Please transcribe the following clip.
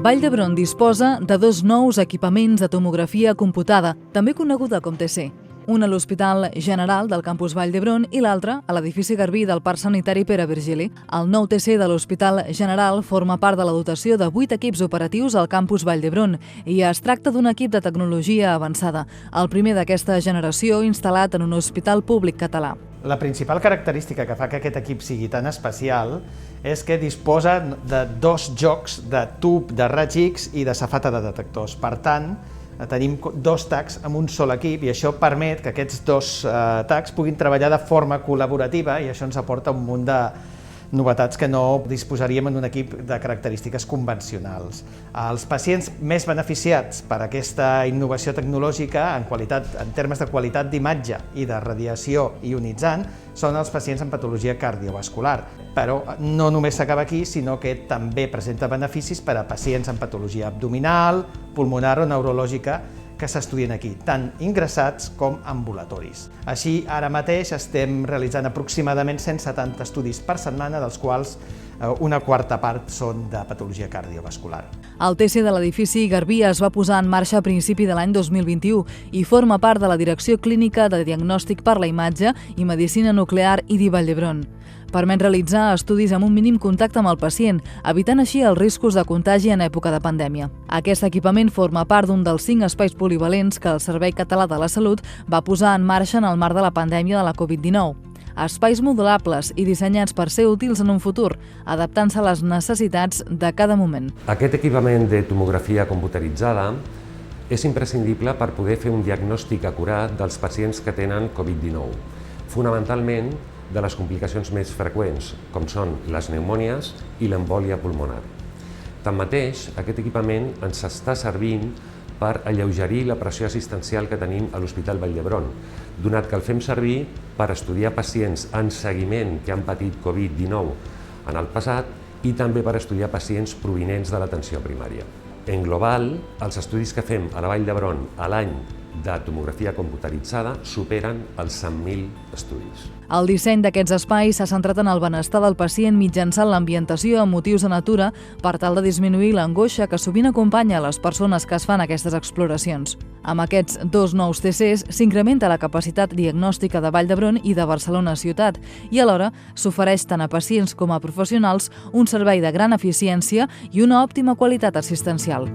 Vall d'Hebron disposa de 2 nous equipaments de tomografia computada, també coneguda com TC. Un a l'Hospital General del campus Vall d'Hebron i l'altre a l'edifici Garbí del Parc Sanitari Pere Virgili. El nou TC de l'Hospital General forma part de la dotació de 8 equips operatius al campus Vall d'Hebron i es tracta d'un equip de tecnologia avançada, el primer d'aquesta generació instal·lat en un hospital públic català. La principal característica que fa que aquest equip sigui tan especial és que disposa de 2 jocs de tub de raig X i de safata de detectors. Per tant, tenim 2 tacs amb un sol equip i això permet que aquests 2 tacs puguin treballar de forma col·laborativa i això ens aporta un munt de novetats que no disposaríem en un equip de característiques convencionals. Els pacients més beneficiats per aquesta innovació tecnològica en termes de qualitat d'imatge i de radiació ionitzant són els pacients amb patologia cardiovascular. Però no només s'acaba aquí, sinó que també presenta beneficis per a pacients amb patologia abdominal, pulmonar o neurològica que s'estudien aquí, tant ingressats com ambulatoris. Així, ara mateix estem realitzant aproximadament 170 estudis per setmana, dels quals una quarta part són de patologia cardiovascular. El TC de l'edifici Garbí es va posar en marxa a principi de l'any 2021 i forma part de la Direcció Clínica de Diagnòstic per la Imatge i Medicina Nuclear IDI Vall d'Hebron. Permet realitzar estudis amb un mínim contacte amb el pacient, evitant així els riscos de contagi en època de pandèmia. Aquest equipament forma part d'un dels 5 espais polivalents que el Servei Català de la Salut va posar en marxa en el marc de la pandèmia de la Covid-19. Espais modulables i dissenyats per ser útils en un futur, adaptant-se a les necessitats de cada moment. Aquest equipament de tomografia computeritzada és imprescindible per poder fer un diagnòstic acurat dels pacients que tenen Covid-19, fonamentalment de les complicacions més freqüents, com són les pneumònies i l'embòlia pulmonar. Tanmateix, aquest equipament ens està servint per alleugerir la pressió assistencial que tenim a l'Hospital Vall d'Hebron, donat que el fem servir per estudiar pacients en seguiment que han patit Covid-19 en el passat i també per estudiar pacients provinents de l'atenció primària. En global, els estudis que fem a la Vall d'Hebron a l'any de tomografia computeritzada superen els 100.000 estudis. El disseny d'aquests espais s'ha centrat en el benestar del pacient mitjançant l'ambientació amb motius de natura per tal de disminuir l'angoixa que sovint acompanya a les persones que es fan aquestes exploracions. Amb aquests 2 nous TCs s'incrementa la capacitat diagnòstica de Vall d'Hebron i de Barcelona ciutat i alhora s'ofereix tant a pacients com a professionals un servei de gran eficiència i una òptima qualitat assistencial.